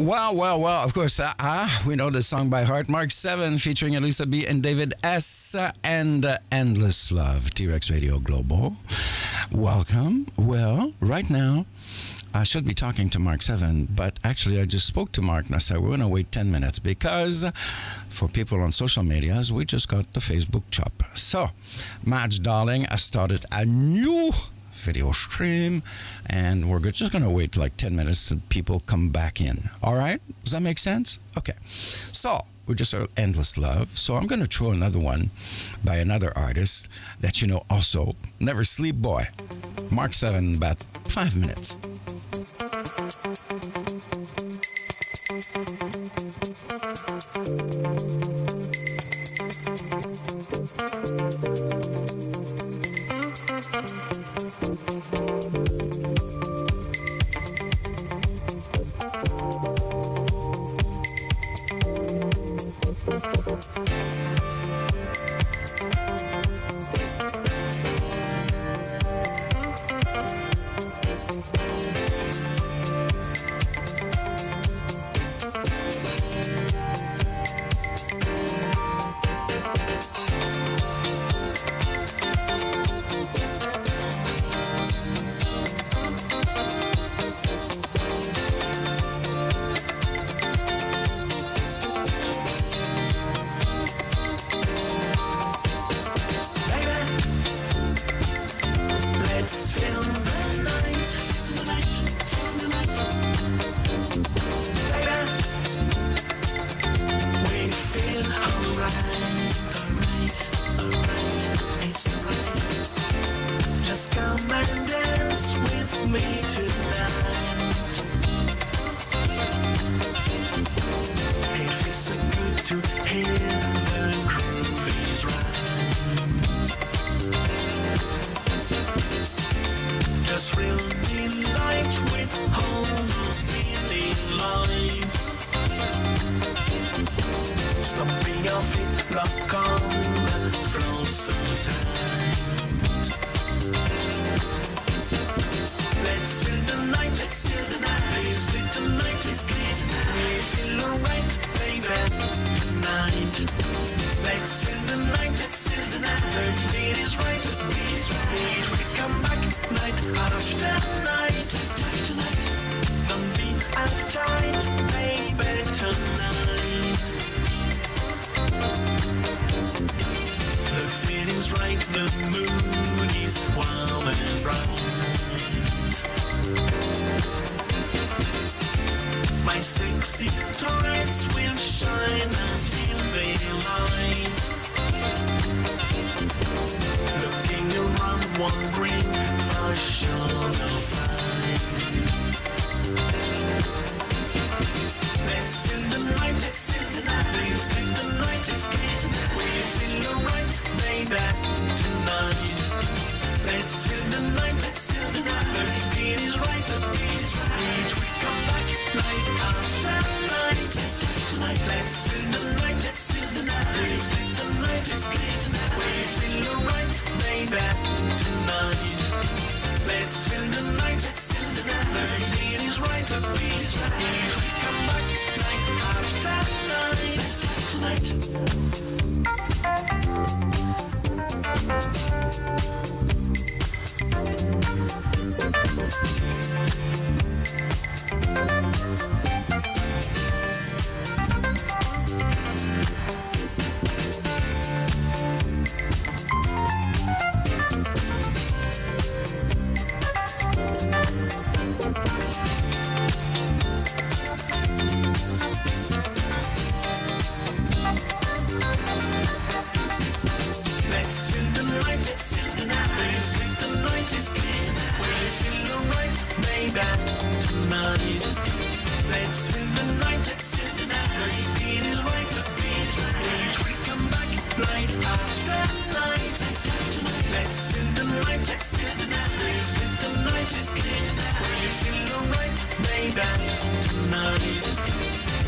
Well, of course, we know the song by heart. Mark Sevenv featuring Elisa B and David S. and Endless Love, T-Rex Radio Global. Welcome. Well, right now, I should be talking to Mark Sevenv, but actually I just spoke to Mark and I said we're going to wait 10 minutes because for people on social medias, we just got the Facebook chop. So, Madge Darling has started a new video stream and we're just going to wait like 10 minutes till people come back in. All right? Does that make sense? Okay. So, we just heard Endless Love. So I'm going to throw another one by another artist that you know also, Never Sleep Boy. Mark Sevenv, about 5 minutes.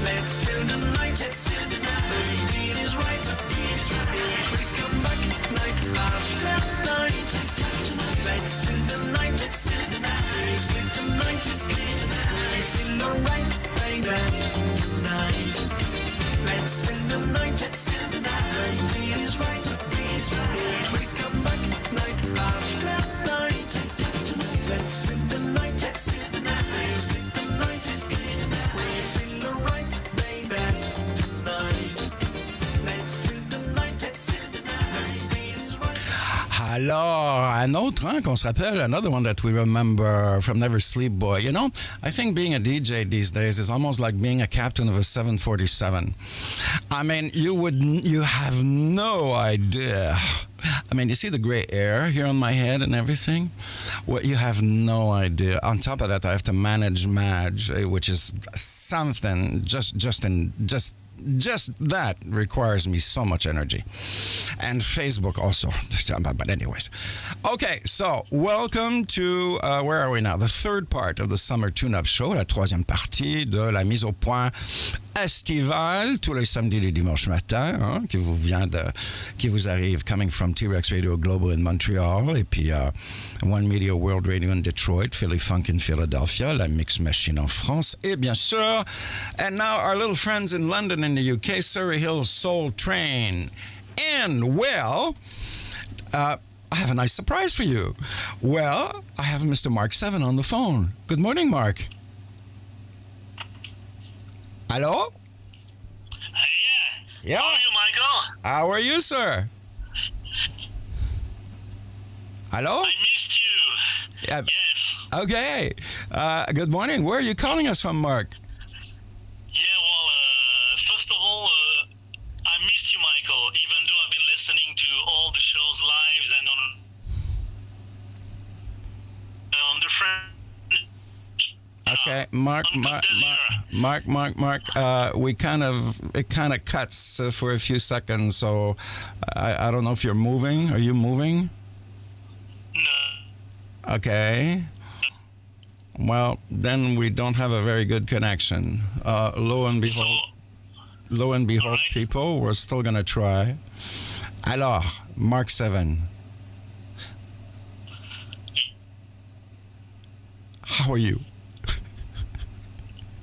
Let's feel the night, it's good. We feel alright, baby. Alors, un autre, hein, qu'on se rappelle, another one that we remember from Never Sleep Boy. You know, I think being a DJ these days is almost like being a captain of a 747. I mean, you have no idea. I mean, you see the gray hair here on my head and everything? Well, you have no idea. On top of that, I have to manage Madge, which is something just that requires me so much energy. And Facebook also. But anyways. Okay, so welcome to, where are we now? The third part of the Summer Tune-Up Show, la troisième partie de la mise au point estivale, tous les samedis et dimanches matin, hein, qui vous arrive coming from T-Rex Radio Global in Montreal, et puis One Media World Radio in Detroit, Philly Funk in Philadelphia, la Mix Machine en France, et bien sûr, and now our little friends in London in the UK, Surrey Hills Soul Train. And, well, I have a nice surprise for you. Well, I have Mr. Mark Seven on the phone. Good morning, Mark. Hello? Yeah. How are you, Michael? How are you, sir? Hello? I missed you. Yeah. Yes. Okay. Good morning. Where are you calling us from, Mark? Yeah, well, first of all, I missed you, Michael, even though I've been listening to all the shows live and on the French. Okay, Mark. It kind of cuts for a few seconds, so I don't know if you're moving. Are you moving? No. Okay. Well, then we don't have a very good connection. Lo and behold, right. people, we're still gonna try. Alors, Mark 7. How are you?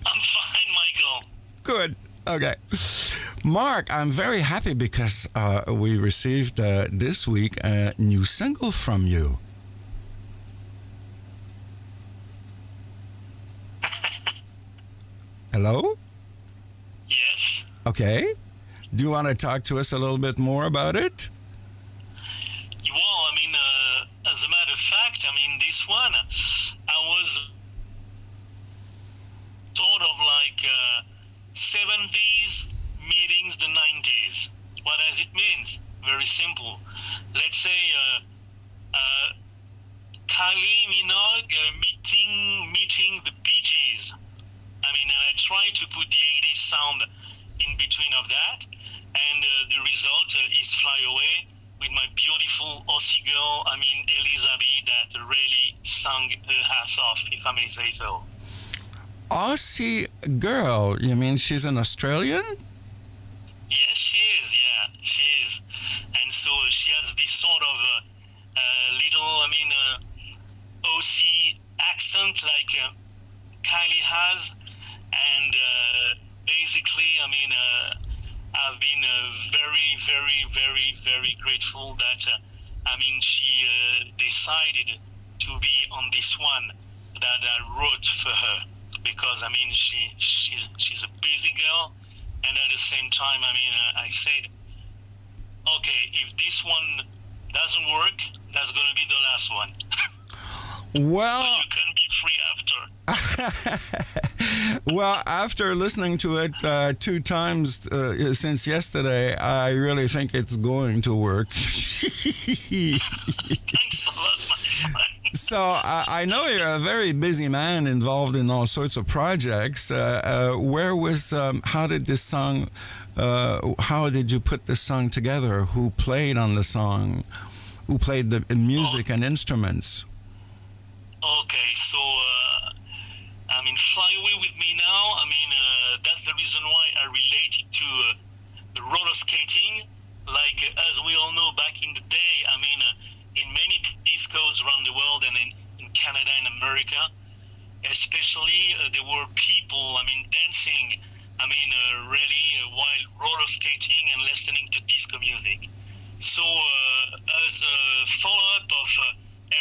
I'm fine, Michael. Good. Okay. Mark, I'm very happy because we received this week a new single from you. Hello? Yes. Okay. Do you want to talk to us a little bit more about it? Well, I mean, as a matter of fact, I mean, this one, I was sort of like Sevenv's meetings the 90s. What does it mean? Very simple. Let's say Kylie Minogue meeting the Bee Gees. I mean, I try to put the 80s sound in between of that, and the result is Fly Away with my beautiful Aussie girl, I mean, Elizabeth, that really sung her ass off, if I may say so. Aussie girl? You mean she's an Australian? Yes, she is, yeah, she is. And so she has this sort of little, I mean, Aussie accent like Kylie has. And basically, I mean, I've been very, very, very, very grateful that, I mean, she decided to be on this one that I wrote for her. Because, I mean, she's a busy girl. And at the same time, I mean, I said, okay, if this one doesn't work, that's going to be the last one. Well, so you can be free after. Well, after listening to it 2 times since yesterday, I really think it's going to work. Thanks a lot, my friend. So I know you're a very busy man involved in all sorts of projects. How did this song, how did you put this song together? Who played on the song? Who played the music and instruments? Okay, so, I mean, Fly Away With Me Now, I mean, that's the reason why I related to the roller skating. Like, as we all know, back in the day, I mean, in many discos around the world and in Canada and America, especially, there were people, I mean, dancing, I mean, really while roller skating and listening to disco music. So, as a follow-up of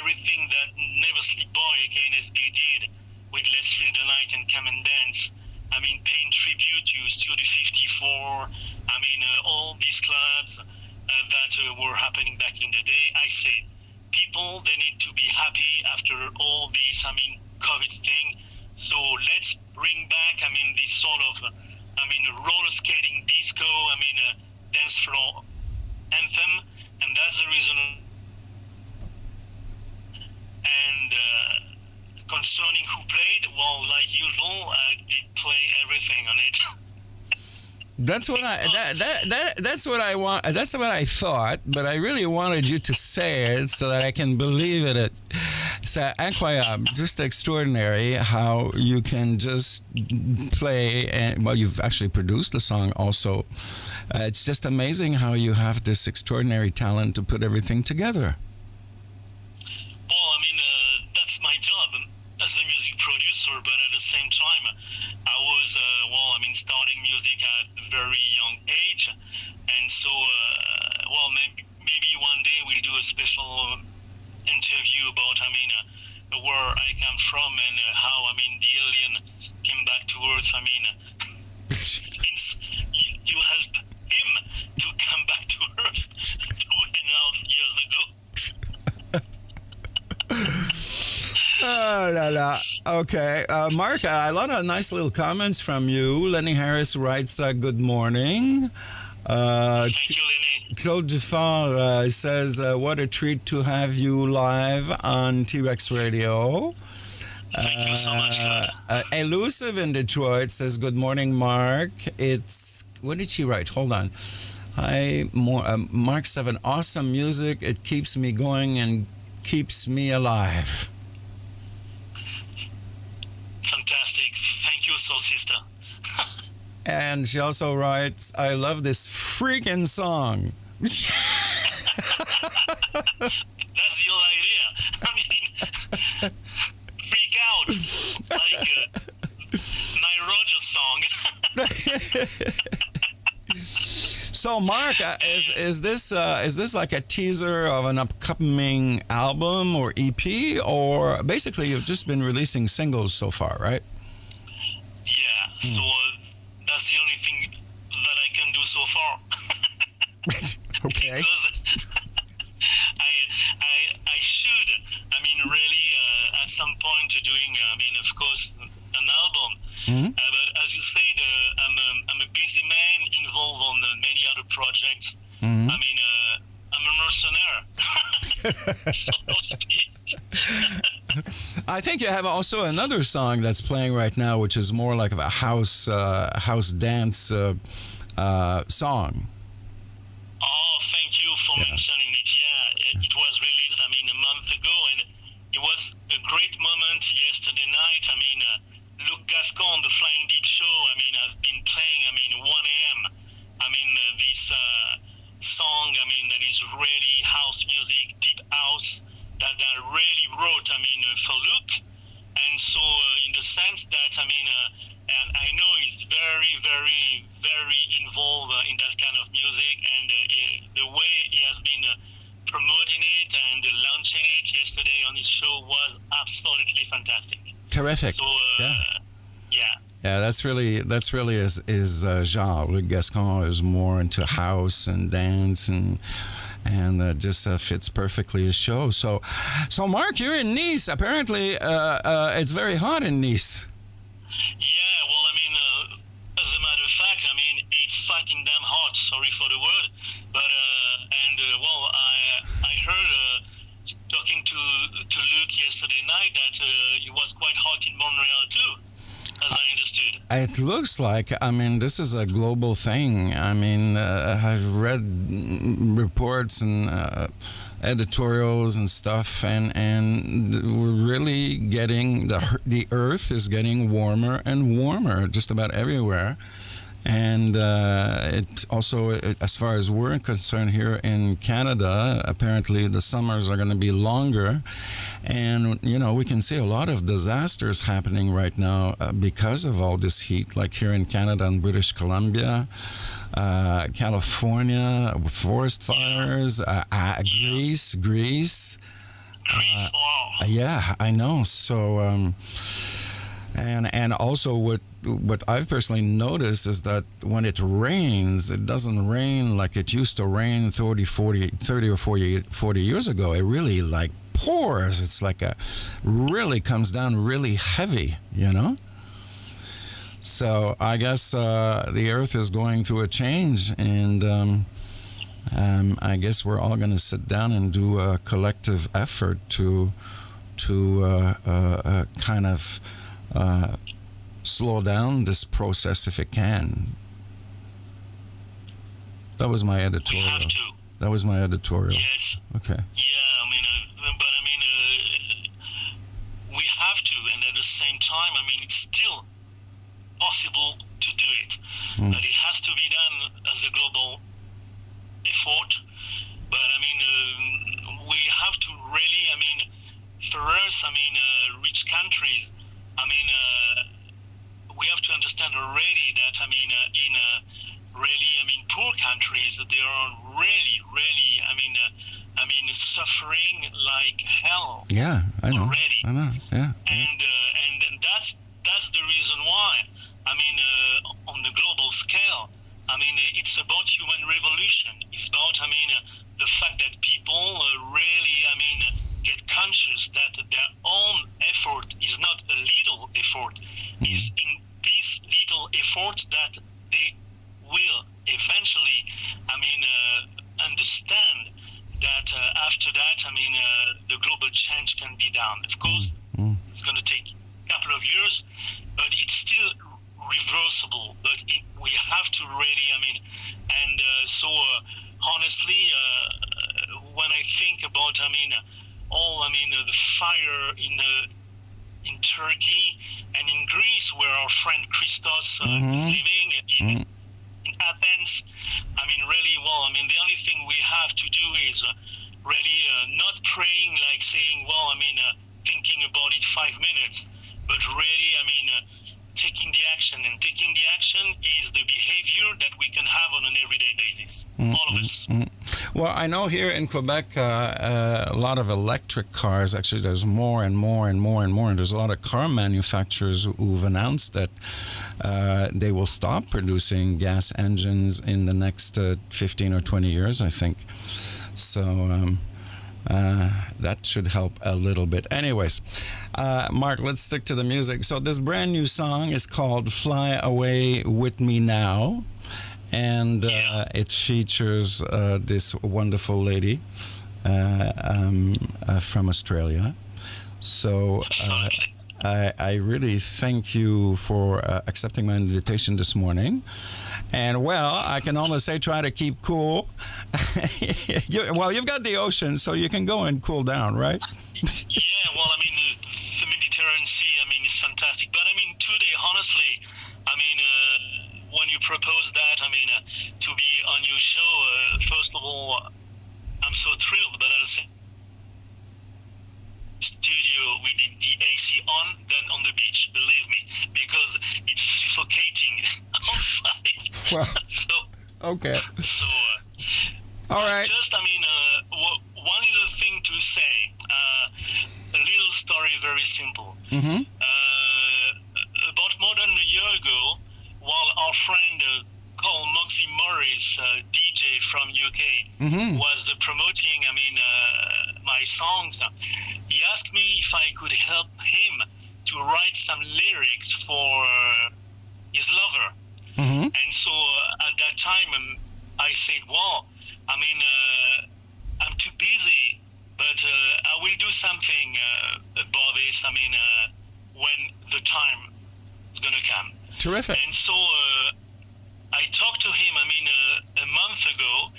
everything that Never Sleep Boy, KNSB, did with Let's Feel the Night and Come and Dance, I mean, paying tribute to Studio 54, I mean, all these clubs that were happening back in the day, I said, people, they need to be happy after all this, COVID thing. So let's bring back, this sort of, roller skating disco, dance floor anthem, and that's the reason. And concerning who played, well, like usual, I did play everything on it. That's what that's what I want. That's what I thought, but I really wanted you to say it so that I can believe it. C'est incroyable, just extraordinary how you can just play, and well, you've actually produced the song also. It's just amazing how you have this extraordinary talent to put everything together. Well, that's my job as a music producer, but at the same time, I was, starting music at a very young age, and so, maybe one day we'll do a special interview about, where I come from and how, the alien came back to Earth. Since you helped him to come back to Earth 2.5 years ago. Oh, la, la. Okay. Mark, a lot of nice little comments from you. Lenny Harris writes, good morning. Thank you, Lenny. Claude Dufort says, what a treat to have you live on T-Rex Radio. Thank you so much, Claude. Elusive in Detroit says, good morning, Mark. It's, what did she write? Hold on. Hi, Mark 7, awesome music. It keeps me going and keeps me alive. Fantastic. Thank you, soul sister. And she also writes, I love this freaking song. That's the whole idea. Freak out. Like Nile Rodgers song. So, Mark, is this like a teaser of an upcoming album or EP, or basically you've just been releasing singles so far, right? Yeah. So that's the only thing that I can do so far. Okay. Because I should, really at some point doing, of course, an album. Mm-hmm. But as you said, I'm a busy man involved on many other projects. Mm-hmm. I'm a mercenary, so to speak. I think you have also another song that's playing right now, which is more like a house dance song. Oh, thank you for mentioning it. Yeah, it was released, a month ago, and it was a great moment yesterday night. Luc Gascon, the Flying Deep show, I've been playing, 1 a.m. This song, that is really house music, deep house, that I really wrote, for Luc. And so, in the sense that, and I know he's very, very, very involved in that kind of music, and the way he has been promoting it and launching it yesterday on his show was absolutely fantastic. Terrific. So, yeah, that's really his genre. Luc Gascon is more into house and dance and just fits perfectly his show. So Mark, you're in Nice. Apparently, it's very hot in Nice. Yeah, well, as a matter of fact, it's fucking damn hot. Sorry for the word, but I heard talking to Luc yesterday night that it was quite hot in Montreal too, as I understood. It looks like, this is a global thing. I've read reports and editorials and stuff, and we're really getting, the earth is getting warmer and warmer just about everywhere. And it also, as far as we're concerned here in Canada, apparently the summers are going to be longer. And, we can see a lot of disasters happening right now because of all this heat, like here in Canada and British Columbia, California, forest fires, Greece. Wow. Yeah, I know. So, And also what I've personally noticed is that when it rains, it doesn't rain like it used to rain 30 or 40 years ago. It really like pours. It's like really comes down really heavy, you know? So I guess the earth is going through a change, and I guess we're all going to sit down and do a collective effort to kind of slow down this process if it can. That was my editorial. We have to. That was my editorial. Yes. Okay. Yeah, I mean, but I mean, we have to, and at the same time, I mean, it's still possible to do it. But it has to be done as a global effort. But I mean, we have to really, I mean, for us, I mean, rich countries, I mean, we have to understand already that, I mean, in really, I mean, poor countries, they are really, I mean, suffering like hell. Yeah, I know. Already. I know. Yeah. And that's the reason why. I mean, on the global scale, I mean, it's about human revolution. It's about, I mean, the fact that people really, I mean, get conscious that their own effort is not a little effort. Is in these little efforts that they will eventually, I mean, understand that after that, I mean, the global change can be done. Of course, it's going to take a couple of years, but it's still reversible. But we have to really, I mean, and so honestly, when I think about, I mean, all, I mean, the fire in Turkey and in Greece, where our friend Christos is living, in Athens, I mean, really, well, I mean, the only thing we have to do is really not praying, like saying, well, I mean, thinking about it 5 minutes, but really, I mean, taking the action. And taking the action is the behavior that we can have on an everyday basis, all of us. Well, I know here in Quebec, a lot of electric cars. Actually, there's more and more. And there's a lot of car manufacturers who've announced that they will stop producing gas engines in the next 15 or 20 years, I think. So that should help a little bit. Anyways, Mark, let's stick to the music. So this brand new song is called Fly Away With Me Now. And it features this wonderful lady from Australia. So I really thank you for accepting my invitation this morning. And, well, I can only say try to keep cool. You've got the ocean, so you can go and cool down, right? Yeah, well, I mean, the Mediterranean Sea, I mean, is fantastic. But, I mean, today, honestly, I mean, when you propose that, I mean, to be on your show, first of all, I'm so thrilled, but at the same studio with the AC on than on the beach, believe me, because it's suffocating outside. Well, so, okay. So, all right. Just, I mean, one little thing to say, a little story, very simple. About more than a year ago, while our friend called Moxie Morris, DJ from UK, was promoting, I mean, my songs, he asked me if I could help him to write some lyrics for his lover. And so at that time, I said, well, I mean, I'm too busy, but I will do something about this, I mean, when the time is going to come. Terrific. And so I talked to him, I mean, a month ago,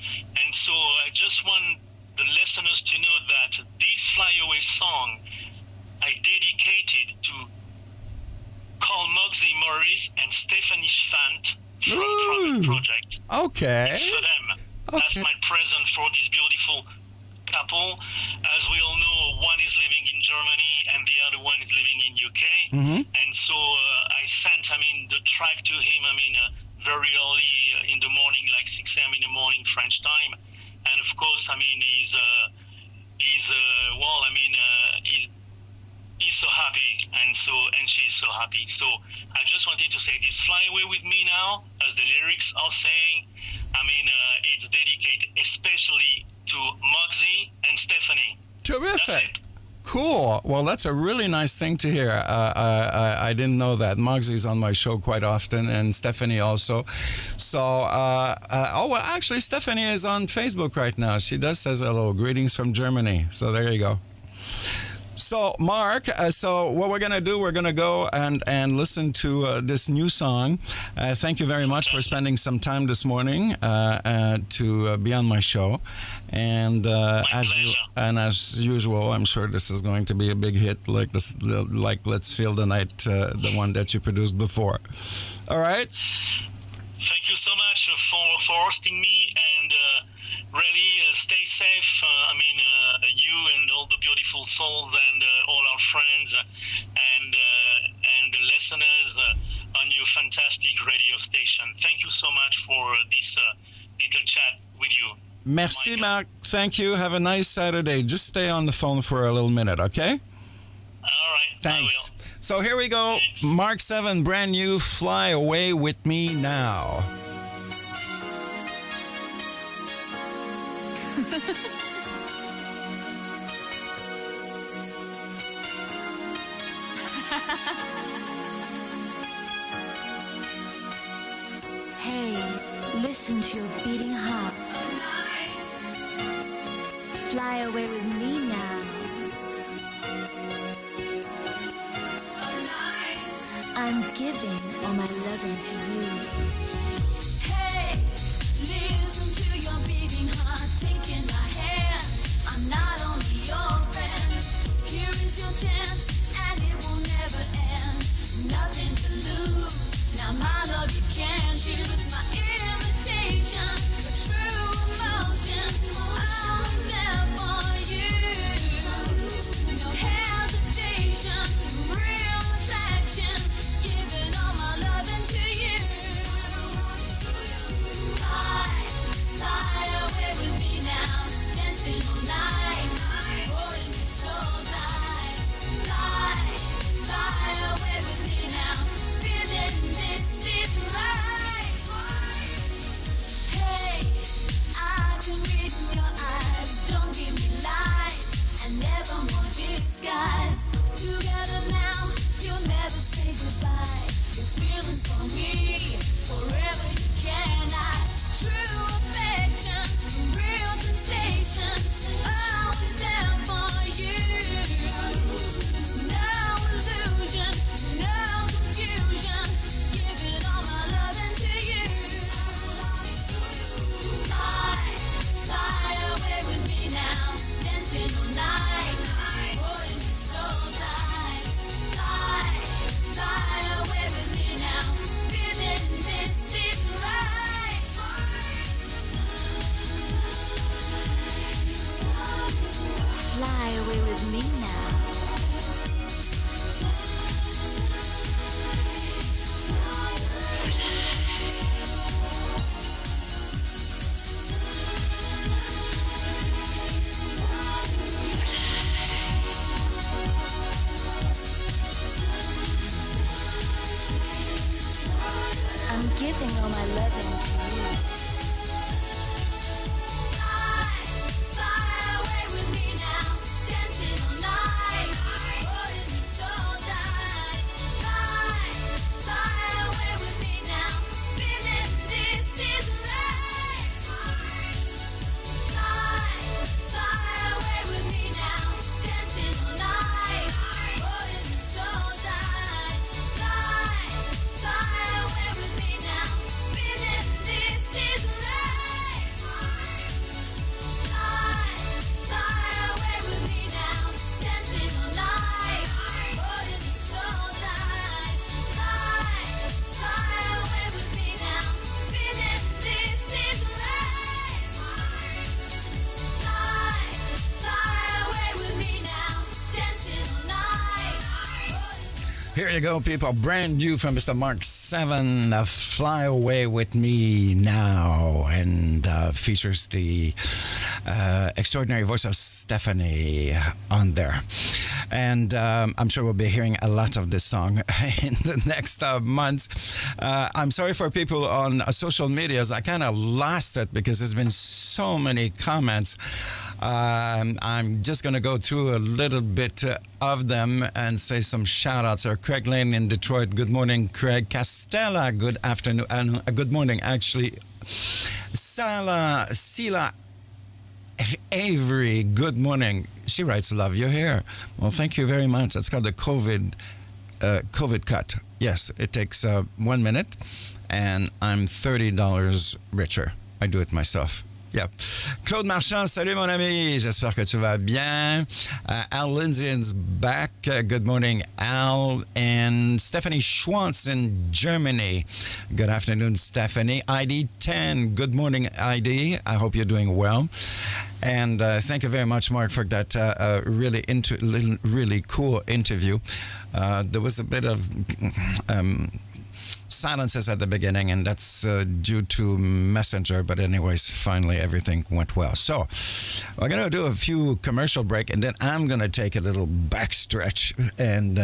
and so I just want the listeners to know that this Fly Away song I dedicated to Carl Moxie Morris and Stephanie Schwant from Private Project. Okay. It's for them. Okay. That's my present for this beautiful couple. As we all know, one is living in Germany and the other one is living in UK. And so I sent, I mean, the track to him, I mean, very early in the morning, like 6 a.m. in the morning, French time. And of course, I mean, he's so happy. and she's so happy. So I just wanted to say this "Fly Away with Me Now," as the lyrics are saying. I mean, it's dedicated especially to Moxie and Stephanie. Terrific. Cool. Well, that's a really nice thing to hear. I didn't know that. Moxie's on my show quite often, and Stephanie also. So, oh, well, actually, Stephanie is on Facebook right now. She does says hello. Greetings from Germany. So there you go. So, Mark, so what we're going to do, we're going to go and listen to this new song. Thank you very much for spending some time this morning to be on my show. And as usual, I'm sure this is going to be a big hit, like Let's Feel the Night, the one that you produced before. All right? Thank you so much for hosting me, and really stay safe. You and all the beautiful souls and all our friends and the listeners on your fantastic radio station. Thank you so much for this little chat with you. Merci, Marc. Thank you. Have a nice Saturday. Just stay on the phone for a little minute, okay? All right. Thanks. I will. So here we go. Thanks. Mark 7, brand new, Fly Away With Me Now. Hey, listen to your beating heart. Fly away with me now. I'm giving all my loving to you. Hey, listen to your beating heart, taking my hand. I'm not only your friend. Here is your chance, and it will never end. Nothing to lose. Now my love you can't choose. My invitation, your true emotion. I was there for you. No hesitation, real attraction. Giving all my loving to you. you go, people. Brand new from Mr. Mark 7, Fly Away With Me Now, and features the extraordinary voice of Stephanie on there. And I'm sure we'll be hearing a lot of this song in the next months. I'm sorry for people on social medias. I kind of lost it because there's been so many comments. I'm just going to go through a little bit of them and say some shout outs. Craig Lane in Detroit. Good morning, Craig. Castella, good afternoon. Good morning, actually. Sila Avery, good morning. She writes, love your hair. Well, thank you very much. That's called the COVID cut. Yes, it takes 1 minute, and I'm $30 richer. I do it myself. Yeah. Claude Marchand, salut mon ami. J'espère que tu vas bien. Al Lindsay is back. Good morning, Al. And Stephanie Schwantz in Germany. Good afternoon, Stephanie. ID 10. Good morning, ID. I hope you're doing well. And thank you very much, Mark, for that really cool interview. There was a bit of silences at the beginning, and that's due to Messenger. But anyways, finally, everything went well. So we're going to do a few commercial break, and then I'm going to take a little back stretch, and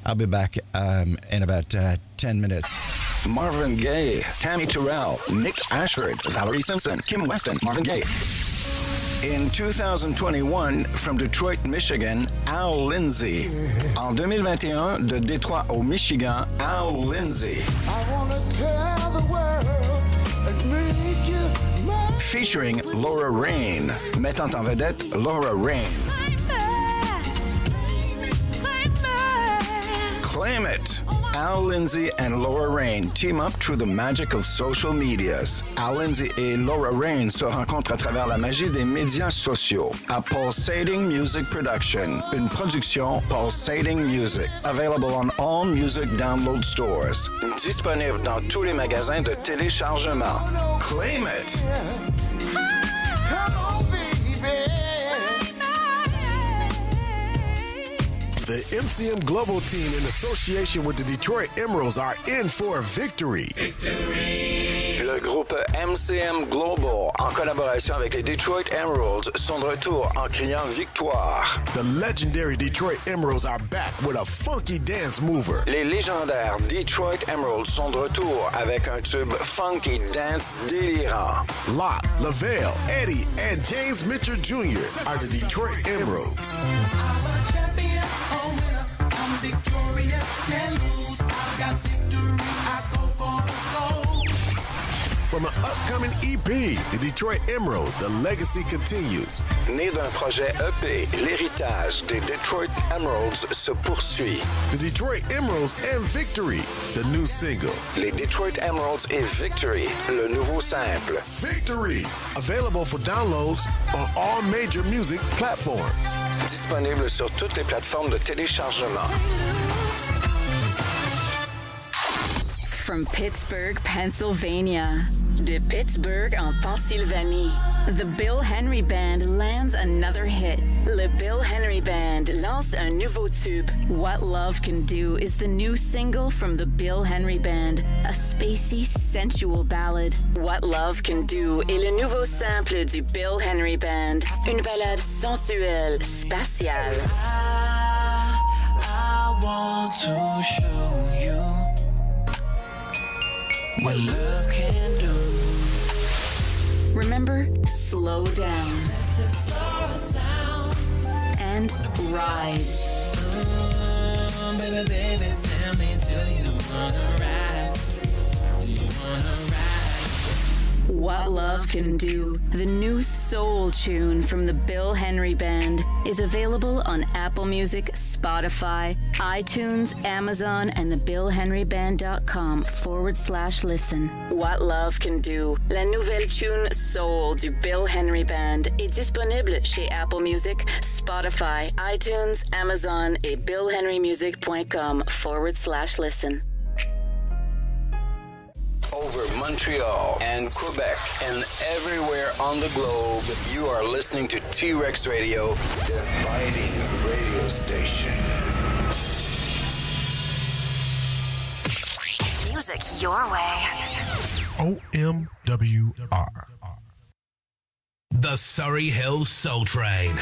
I'll be back in about 10 minutes. Marvin Gaye, Tammy Terrell, Nick Ashford, Valerie Simpson, Kim Weston, Marvin Gaye. In 2021, from Detroit, Michigan, Al Lindsay. En 2021, de Détroit au Michigan, Al Lindsay. Featuring Laura Rain. Mettant en vedette Laura Rain. Claim it! Al Lindsay and Laura Rain team up through the magic of social medias. Al Lindsay et Laura Rain se rencontrent à travers la magie des médias sociaux. A Pulsating Music Production, une production Pulsating Music. Available on all music download stores. Disponible dans tous les magasins de téléchargement. Claim it! The MCM Global team in association with the Detroit Emeralds are in for a victory. Le groupe MCM Global, en collaboration avec les Detroit Emeralds, sont de retour en criant victoire. The legendary Detroit Emeralds are back with a funky dance mover. Les légendaires Detroit Emeralds sont de retour avec un tube funky dance délirant. Locke, Lavelle, Eddie, and James Mitchell Jr. are the Detroit Emeralds. I'm victorious, can't lose. I've got victory, I go for the gold. From an upcoming EP, the Detroit Emeralds, the legacy continues. Né d'un projet EP, l'héritage des Detroit Emeralds se poursuit. The Detroit Emeralds and Victory, the new single. Les Detroit Emeralds et Victory, le nouveau simple. Victory, available for downloads on all major music platforms. Disponible sur toutes les plateformes de téléchargement. From Pittsburgh, Pennsylvania. De Pittsburgh en Pennsylvanie. The Bill Henry Band lands another hit. Le Bill Henry Band lance un nouveau tube. What Love Can Do is the new single from the Bill Henry Band, a spacey, sensual ballad. What Love Can Do est le nouveau simple du Bill Henry Band, une ballade sensuelle, spatiale. I want to show you what love can do. Remember, slow down Let's just slow down. and ride. Baby, baby, tell me, do you wanna ride? Do you wanna ride? What Love Can Do, the new soul tune from the Bill Henry Band, is available on Apple Music, Spotify, iTunes, Amazon, and thebillhenryband.com/listen. What Love Can Do, la nouvelle tune soul du Bill Henry Band, est disponible chez Apple Music, Spotify, iTunes, Amazon et billhenrymusic.com/listen. Over Montreal and Quebec and everywhere on the globe, you are listening to T-Rex Radio, the biting radio station. music your way. OMWR. The Surrey Hills Soul Train.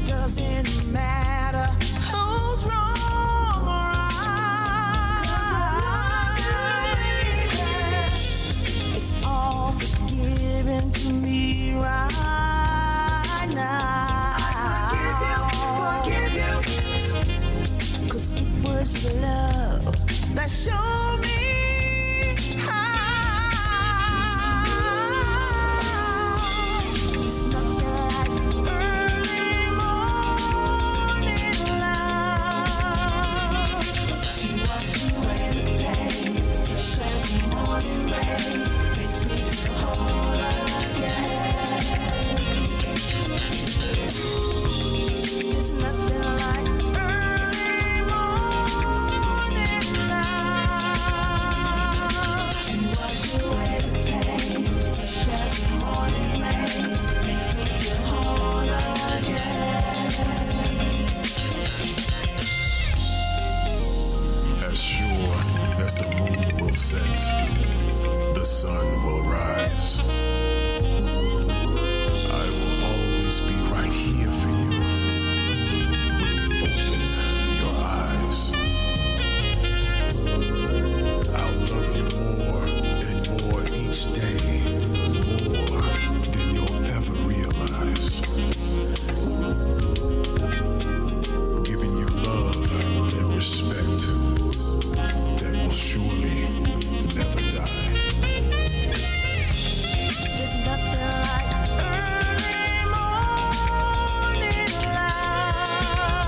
it doesn't matter who's wrong or right. It's all forgiven to me right now. I forgive you. 'Cause it was your love that showed me how. It's nothing like early morning love to wash away the pain, fresh as the morning rain, makes me feel whole again. It's nothing like early morning love to wash away the pain, fresh as the morning rain, makes me feel whole again. As sure as the moon will set, the sun will rise. I will always be right here for you when you open your eyes. I'll love you more and more each day, more than you'll ever realize. Giving you love and respect that will surely never die. There's nothing like early morning love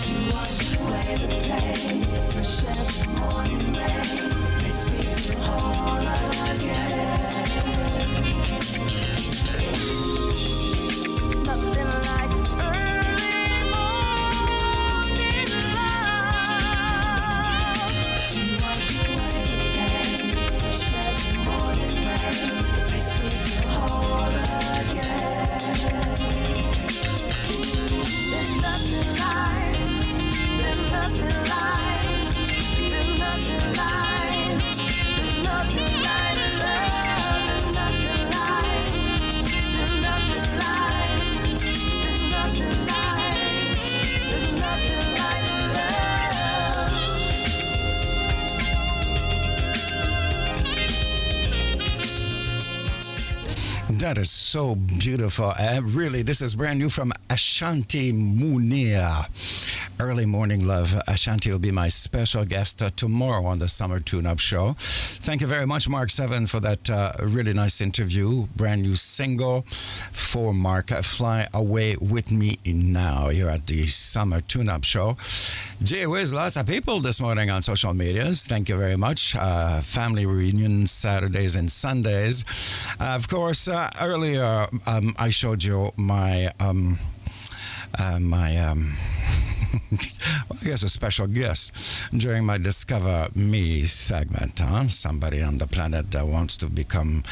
to wash away the pain, fresh as the morning rain, makes me feel whole again. Nothing like early morning love to wash away the pain, fresh as the morning rain, makes me feel whole again. There's nothing like, there's nothing like, there's nothing like, there's nothing like love, there's nothing like, there's nothing like, there's nothing like, there's nothing like love. That is so beautiful. Really, this is brand new from Ashanti Munir. Early Morning Love. Ashanti will be my special guest tomorrow on the Summer Tune-Up Show. Thank you very much, Mark Seven, for that really nice interview. Brand new single for Mark, Fly Away With Me Now. You're at the Summer Tune-Up Show. Gee whiz, lots of people this morning on social medias. Thank you very much. Family reunions, Saturdays and Sundays. Of course, earlier I showed you my I guess a special guest during my Discover Me segment. Somebody on the planet that wants to become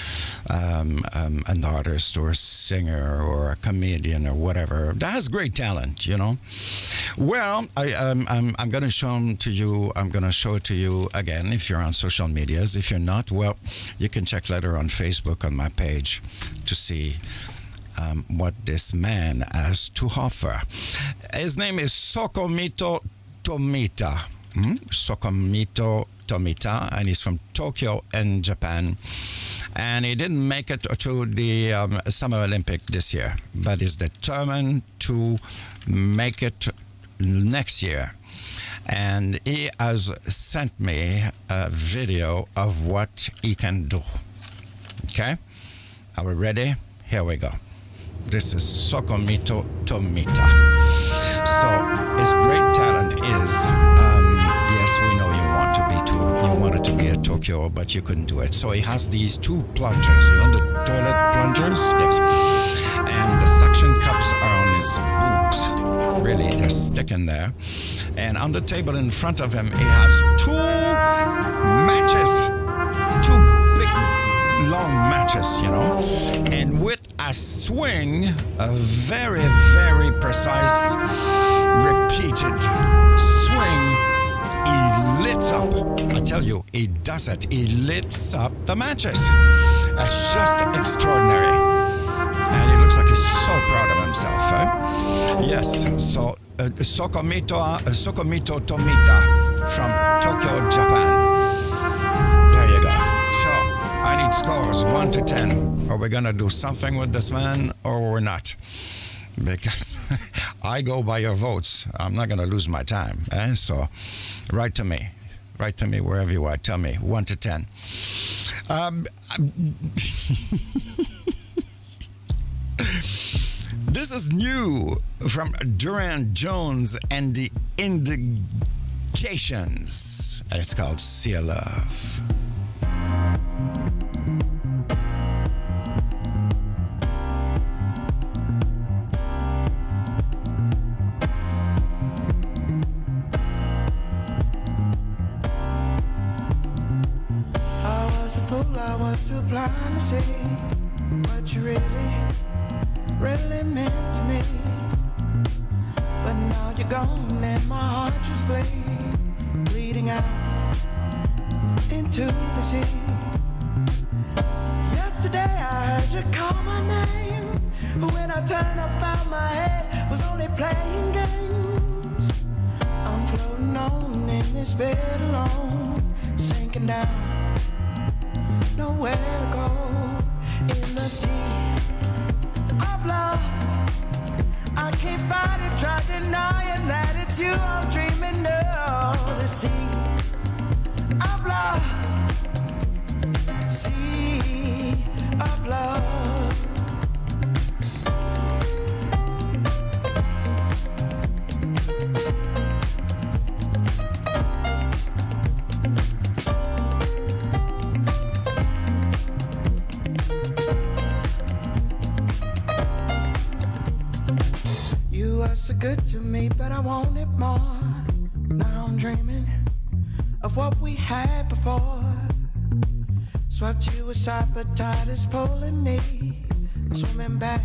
an artist or a singer or a comedian or whatever. That has great talent, you know. Well, I'm going to show them to you. I'm going to show it to you again if you're on social medias. If you're not, well, you can check later on Facebook on my page to see what this man has to offer. His name is Sokomito Tomita. Sokomito Tomita, and he's from Tokyo in Japan. And he didn't make it to the Summer Olympic this year, but is determined to make it next year. And he has sent me a video of what he can do. Okay? Are we ready? Here we go. This is Sokomito Tomita. So his great talent is, yes, we know you wanted to be a Tokyo, but you couldn't do it. So he has these two plungers, you know, the toilet plungers, yes. And the suction cups are on his boobs. Really, they're sticking there. And on the table in front of him, he has two matches, two big, long matches, you know. And with a swing, a very, very precise, repeated swing, he lit up. I tell you, he does it. He lights up the matches. That's just extraordinary. And he looks like he's so proud of himself, eh? Yes, so Sokomito Tomita from Tokyo, Japan. There you go. So I need scores 1 to 10. Are we gonna do something with this man or we're not? Because I go by your votes. I'm not gonna lose my time. So write to me. Write to me wherever you are. Tell me 1 to 10. This is new from Duran Jones and the Indications, and it's called See a Love. I was a fool, I was too blind to see what you really meant to me. But now you're gone and my heart just bleeding out into the sea. Yesterday I heard you call my name, but when I turned I found my head was only playing games. I'm floating on in this bed alone, sinking down, nowhere to go in the sea of love. I can't fight it, try denying that it's you I'm dreaming of. The sea of love, sea of love. So good to me, but I wanted more. Now I'm dreaming of what we had before. Swept you aside, but tide is pulling me. I'm swimming back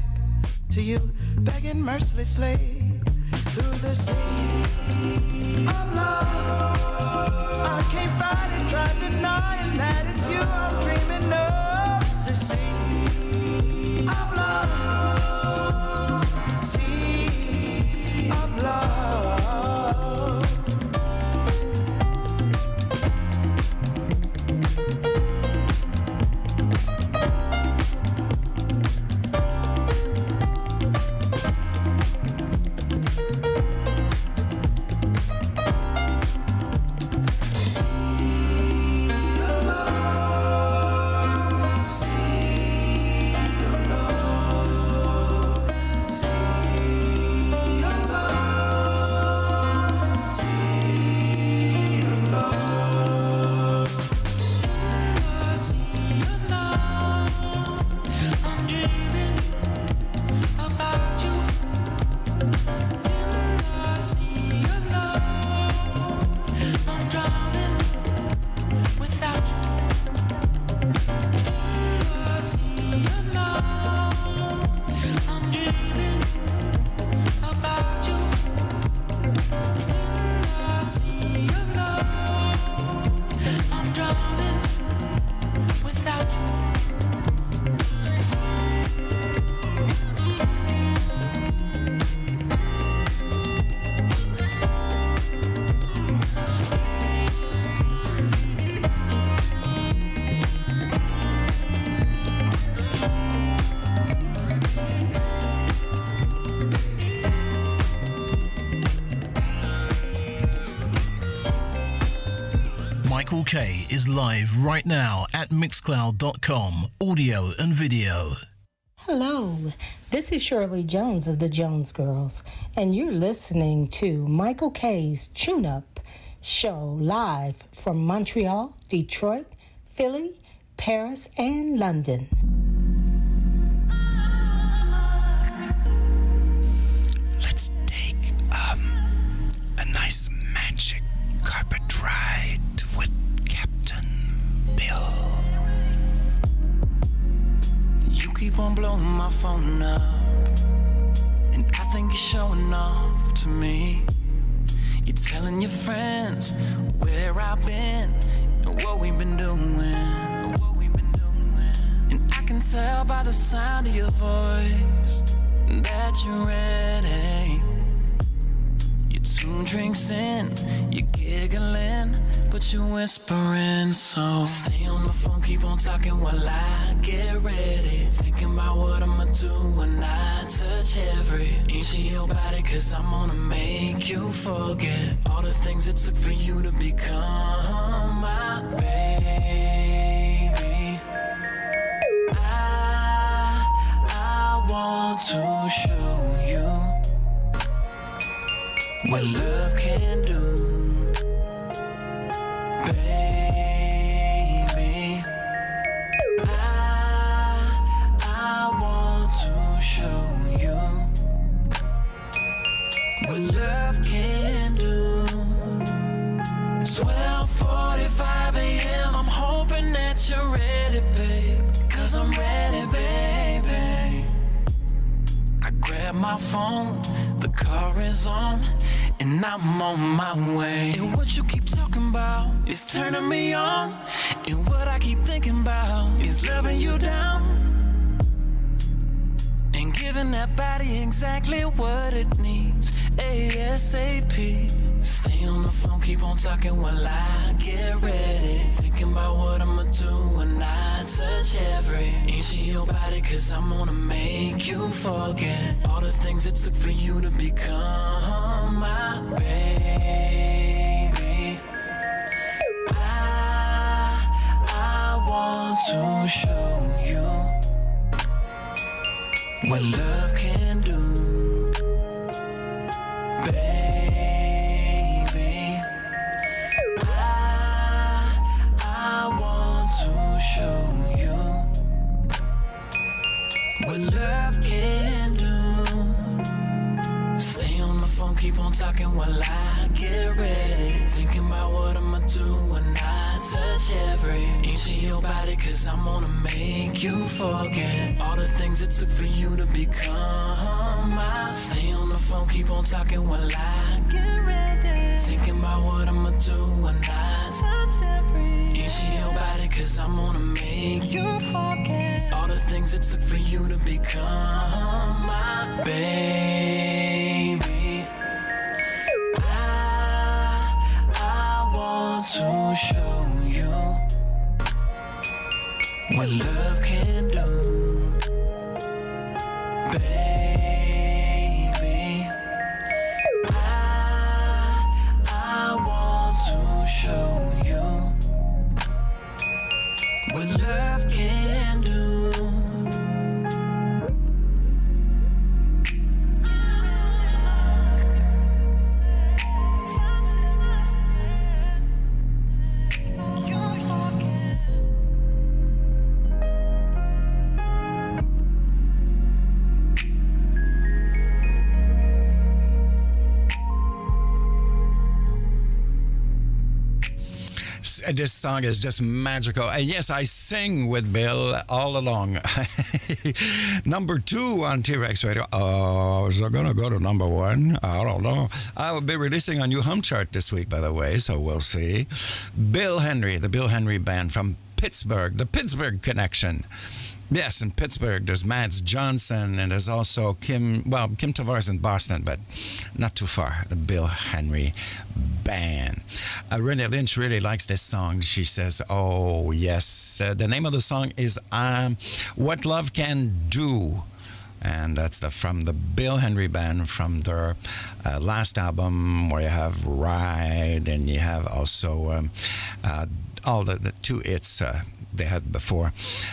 to you, begging mercilessly through the sea of love. I can't fight it, try denying that it's you I'm dreaming of. The sea of love. Of love. Michael K is live right now at mixcloud.com, audio and video. Hello, this is Shirley Jones of the Jones Girls, and you're listening to Michael K's Tune Up show live from Montreal, Detroit, Philly, Paris, and London. Let's take a nice magic carpet ride with Captain Bill. You keep on blowing my phone up, and I think you're showing off to me. You're telling your friends where I've been and what we've been doing. And I can tell by the sound of your voice that you're ready. drinks in, you're giggling, but you're whispering. So stay on the phone, keep on talking while I get ready. Thinking about what I'ma do when I touch every inch of your body, cause I'm gonna make you forget all the things it took for you to become my baby. I want to show you what love can do, baby. I want to show you what love can do. 12:45 a.m. I'm hoping that you're ready, babe, cause I'm ready, baby. I grab my phone, the car is on, and I'm on my way. And what you keep talking about is turning me on, and what I keep thinking about is loving you down and giving that body exactly what it needs, ASAP. Stay on the phone, keep on talking while I get ready. Thinking about what I'ma do when I touch every inch of your body, cause I'm gonna make you forget all the things it took for you to become my baby. I want to show you what love can do, baby. I want to show you what love can do. Stay on the phone, keep on talking while I get ready. Thinking about what I'ma do when I touch every inch of your body, cause I'm gonna make you forget all the things it took for you to become my. Stay on the phone, keep on talking while I get ready. Thinking about what I'ma do when I touch every inch of your body, cause I'm gonna make you forget all the things it took for you to become my baby. I want to show you what love can do, baby. I want to show you what love can do. This song is just magical. And yes, I sing with Bill all along. Number 2 on T-Rex Radio. Oh, is it going to go to number 1? I don't know. I will be releasing a new hum chart this week, by the way, so we'll see. Bill Henry, the Bill Henry Band from Pittsburgh, the Pittsburgh Connection. Yes, in Pittsburgh, there's Mads Johnson, and there's also Kim Tavares in Boston, but not too far, the Bill Henry Band. Renee Lynch really likes this song. She says, oh, yes. The name of the song is What Love Can Do. And that's from the Bill Henry Band from their last album, where you have Ride, and you have also all the 2 hits they had before.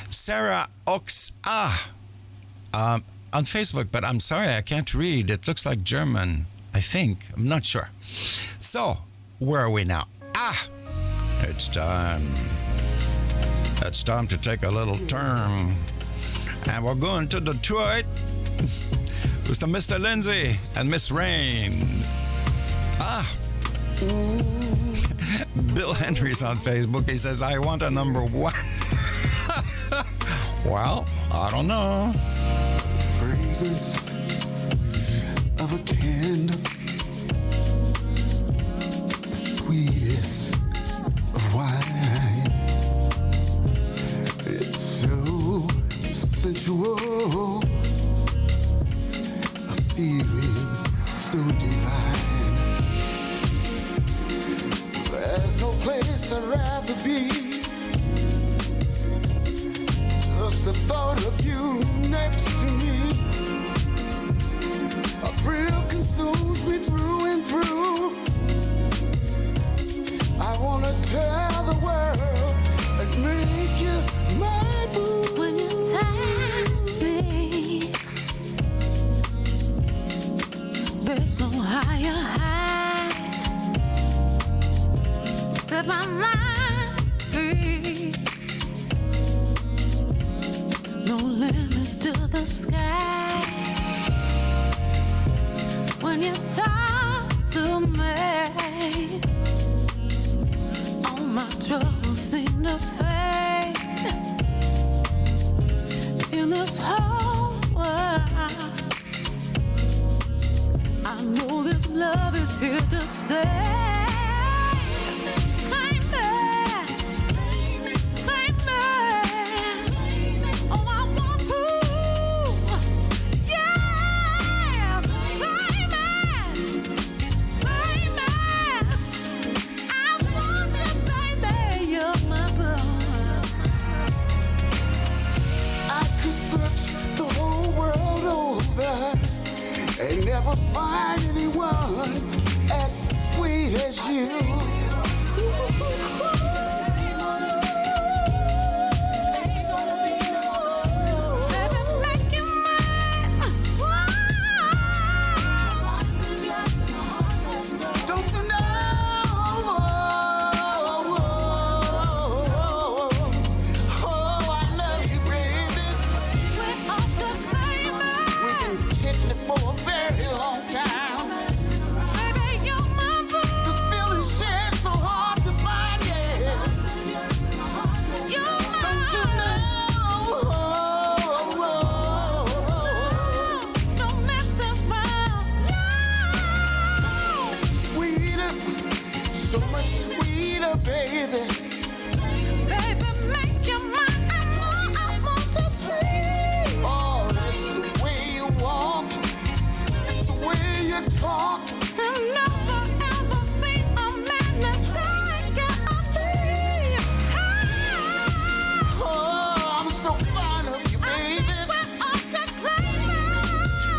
Sarah Ox on Facebook, but I'm sorry, I can't read. It looks like German, I think. I'm not sure. So, where are we now? It's time. It's time to take a little turn. And we're going to Detroit with Mr. Lindsay and Miss Rain. Bill Henry's on Facebook. He says, I want a number 1. Well, I don't know. Fragrance of a candle, the sweetest of wine. It's so sensual, a feeling so divine. place I'd rather be. Just the thought of you next to me, a thrill consumes me through and through. I wanna tell the world and make you my boo. When you touch me, there's no higher high. Set my mind free. No limit to the sky. When you talk to me, all my troubles seem to fade. In this whole world, I know this love is here to stay. And never find anyone as sweet as you.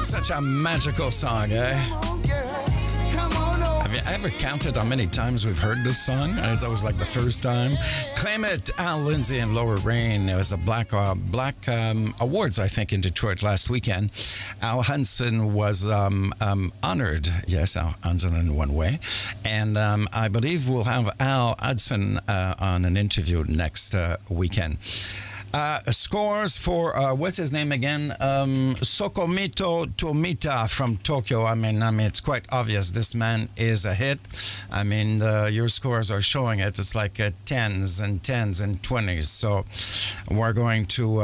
Such a magical song, eh? Have you ever counted how many times we've heard this song? And it's always like the first time. Claim It, Al Lindsay and Laura Rain. It was a Black Awards, I think, in Detroit last weekend. Al Hansen was honored. Yes, Al Hansen in one way. And I believe we'll have Al Hudson on an interview next weekend. Scores for what's his name again? Sokomito Tomita from Tokyo. I mean, it's quite obvious this man is a hit. I mean, your scores are showing it. It's like 10s and 10s and 20s. So we're going to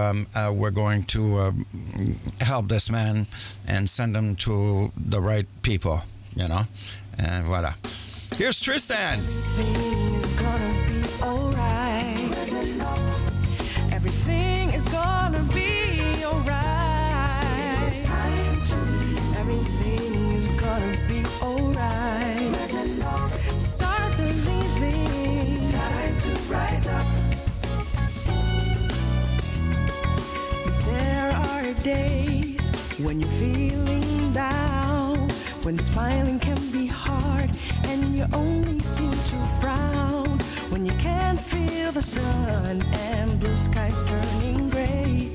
help this man and send him to the right people. You know, and voila. Here's Tristan. Everything is gonna be alright. Everything is gonna be alright. Everything is gonna be alright. Start believing. Time to rise up. There are days when you're feeling down, when smiling can be hard and you only seem to frown, when you can't feel the sun and blue skies turning gray.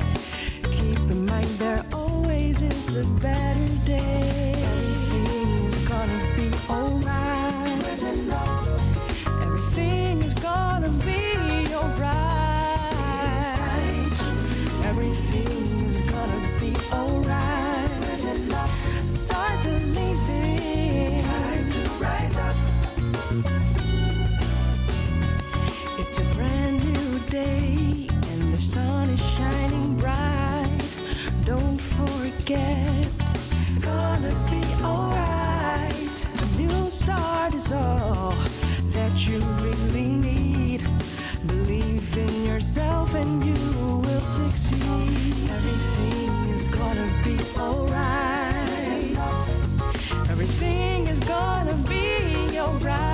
Keep in mind there always is a better day. Everything is gonna be alright. Everything is gonna be alright. Everything is gonna be alright. Start believing. Time to rise up. It's a brand new day and the sun is shining bright. Don't forget, it's gonna be alright. A new start is all that you really need. Believe in yourself and you will succeed. Everything is gonna be alright. Everything is gonna be alright.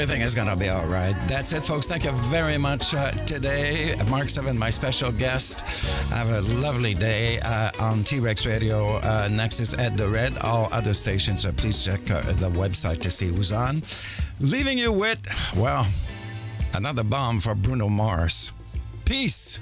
everything is going to be all right. That's it, folks. Thank you very much today. Mark Sevenv, my special guest. Have a lovely day on T-Rex Radio. Next is Ed the Red. All other stations, please check the website to see who's on. Leaving you with, well, another bomb for Bruno Mars. Peace.